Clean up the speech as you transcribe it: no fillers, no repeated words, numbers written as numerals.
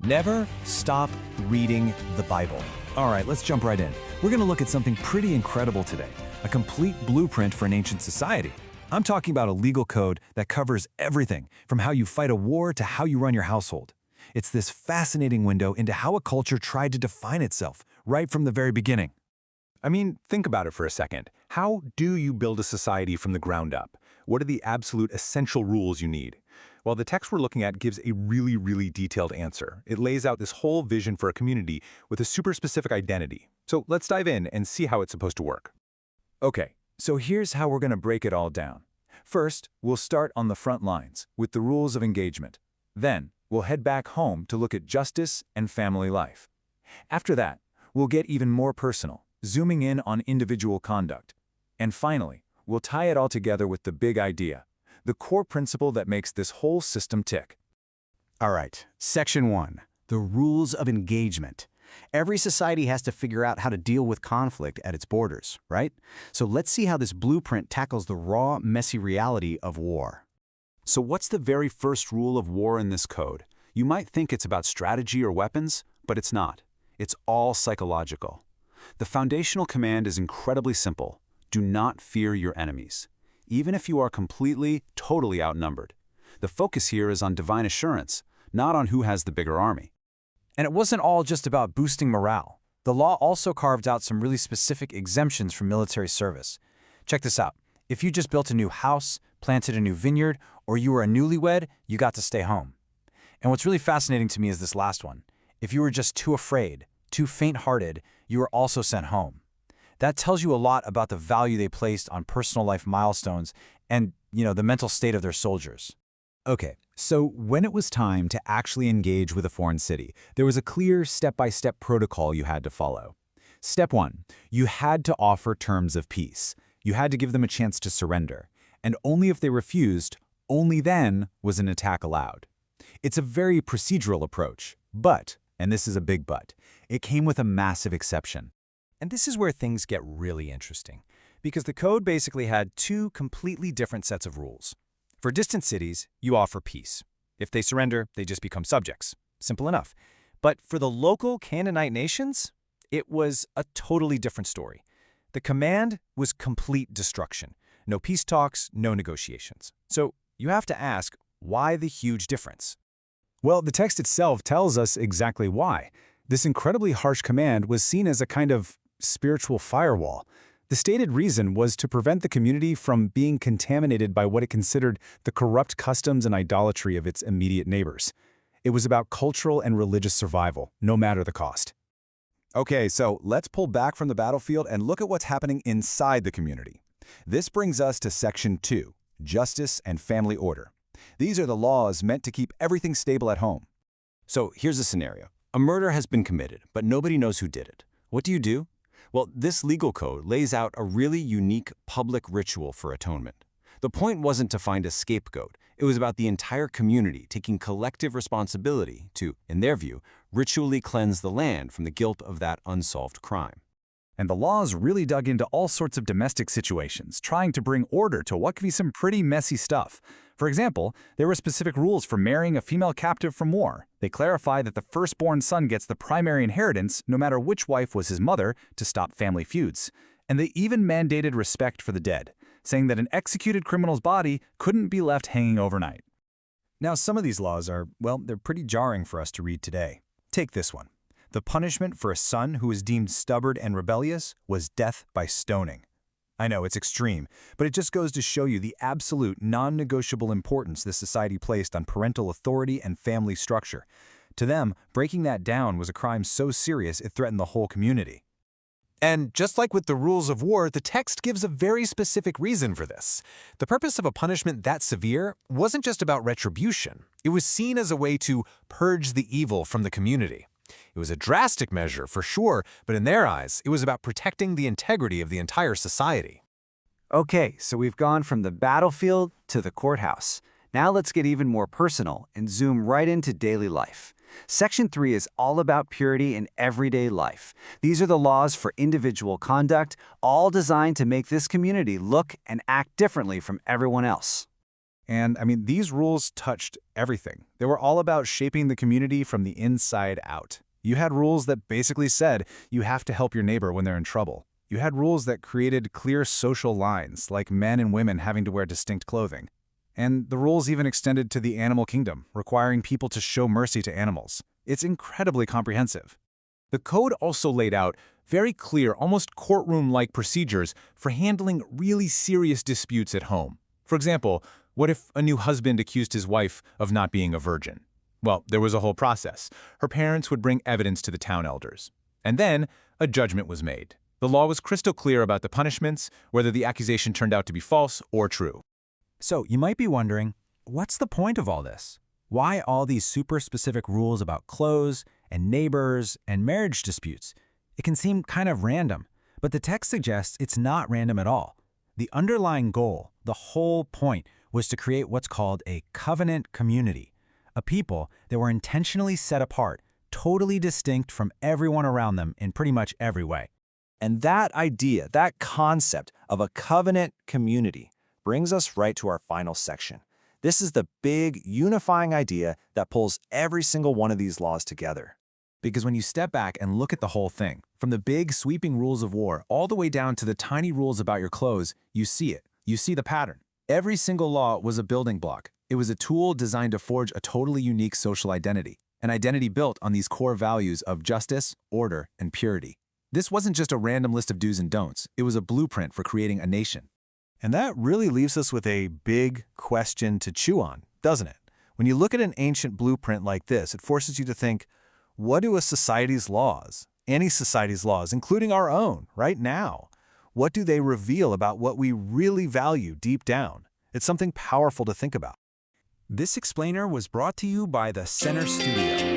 Never stop reading the Bible. All right, let's jump right in. We're going to look at something pretty incredible today, a complete blueprint for an ancient society. I'm talking about a legal code that covers everything, from how you fight a war to how you run your household. It's this fascinating window into how a culture tried to define itself, right from the very beginning. I mean, think about it for a second. How do you build a society from the ground up? What are the absolute essential rules you need? Well, the text we're looking at gives a really detailed answer. It lays out this whole vision for a community with a super specific identity. So let's dive in and see how it's supposed to work. Okay, so here's how we're going to break it all down. First, we'll start on the front lines with the rules of engagement. Then, we'll head back home to look at justice and family life. After that, we'll get even more personal, zooming in on individual conduct. And finally, we'll tie it all together with the big idea, the core principle that makes this whole system tick. All right, Section 1, the rules of engagement. Every society has to figure out how to deal with conflict at its borders, right? So let's see how this blueprint tackles the raw, messy reality of war. So what's the very first rule of war in this code? You might think it's about strategy or weapons, but it's not. It's all psychological. The foundational command is incredibly simple. Do not fear your enemies, even if you are totally outnumbered. The focus here is on divine assurance, not on who has the bigger army. And it wasn't all just about boosting morale. The law also carved out some really specific exemptions from military service. Check this out. If you just built a new house, planted a new vineyard, or you were a newlywed, you got to stay home. And what's really fascinating to me is this last one. If you were just too afraid, too faint-hearted, you were also sent home. That tells you a lot about the value they placed on personal life milestones and, the mental state of their soldiers. Okay, so when it was time to actually engage with a foreign city, there was a clear step-by-step protocol you had to follow. Step 1, you had to offer terms of peace. You had to give them a chance to surrender. And only if they refused, only then was an attack allowed. It's a very procedural approach, but, and this is a big but, it came with a massive exception. And this is where things get really interesting, because the code basically had two completely different sets of rules. For distant cities, you offer peace. If they surrender, they just become subjects. Simple enough. But for the local Canaanite nations, it was a totally different story. The command was complete destruction. No peace talks, no negotiations. So you have to ask, why the huge difference? Well, the text itself tells us exactly why. This incredibly harsh command was seen as a kind of spiritual firewall. The stated reason was to prevent the community from being contaminated by what it considered the corrupt customs and idolatry of its immediate neighbors. It was about cultural and religious survival, no matter the cost. Okay, so let's pull back from the battlefield and look at what's happening inside the community. This brings us to Section 2, Justice and Family Order. These are the laws meant to keep everything stable at home. So here's a scenario. A murder has been committed, but nobody knows who did it. What do? Well, this legal code lays out a really unique public ritual for atonement. The point wasn't to find a scapegoat. It was about the entire community taking collective responsibility to, in their view, ritually cleanse the land from the guilt of that unsolved crime. And the laws really dug into all sorts of domestic situations, trying to bring order to what could be some pretty messy stuff. For example, there were specific rules for marrying a female captive from war. They clarified that the firstborn son gets the primary inheritance, no matter which wife was his mother, to stop family feuds. And they even mandated respect for the dead, saying that an executed criminal's body couldn't be left hanging overnight. Now, some of these laws are, they're pretty jarring for us to read today. Take this one. The punishment for a son who was deemed stubborn and rebellious was death by stoning. I know, it's extreme, but it just goes to show you the absolute non-negotiable importance this society placed on parental authority and family structure. To them, breaking that down was a crime so serious it threatened the whole community. And just like with the rules of war, the text gives a very specific reason for this. The purpose of a punishment that severe wasn't just about retribution. It was seen as a way to purge the evil from the community. It was a drastic measure, for sure, but in their eyes, it was about protecting the integrity of the entire society. Okay, so we've gone from the battlefield to the courthouse. Now let's get even more personal and zoom right into daily life. Section 3 is all about purity in everyday life. These are the laws for individual conduct, all designed to make this community look and act differently from everyone else. And I mean, these rules touched everything. They were all about shaping the community from the inside out. You had rules that basically said you have to help your neighbor when they're in trouble. You had rules that created clear social lines, like men and women having to wear distinct clothing. And the rules even extended to the animal kingdom, requiring people to show mercy to animals. It's incredibly comprehensive. The code also laid out very clear, almost courtroom-like procedures for handling really serious disputes at home. For example, what if a new husband accused his wife of not being a virgin? Well, there was a whole process. Her parents would bring evidence to the town elders. And then a judgment was made. The law was crystal clear about the punishments, whether the accusation turned out to be false or true. So you might be wondering, what's the point of all this? Why all these super specific rules about clothes and neighbors and marriage disputes? It can seem kind of random, but the text suggests it's not random at all. The underlying goal, the whole point, was to create what's called a covenant community, a people that were intentionally set apart, totally distinct from everyone around them in pretty much every way. And that idea, that concept of a covenant community, brings us right to our final section. This is the big, unifying idea that pulls every single one of these laws together. Because when you step back and look at the whole thing, from the big sweeping rules of war all the way down to the tiny rules about your clothes, you see it. You see the pattern. Every single law was a building block. It was a tool designed to forge a totally unique social identity, an identity built on these core values of justice, order, and purity. This wasn't just a random list of do's and don'ts. It was a blueprint for creating a nation. And that really leaves us with a big question to chew on, doesn't it? When you look at an ancient blueprint like this, it forces you to think, what do a society's laws, any society's laws, including our own, right now, what do they reveal about what we really value deep down? It's something powerful to think about. This explainer was brought to you by the Center Studio.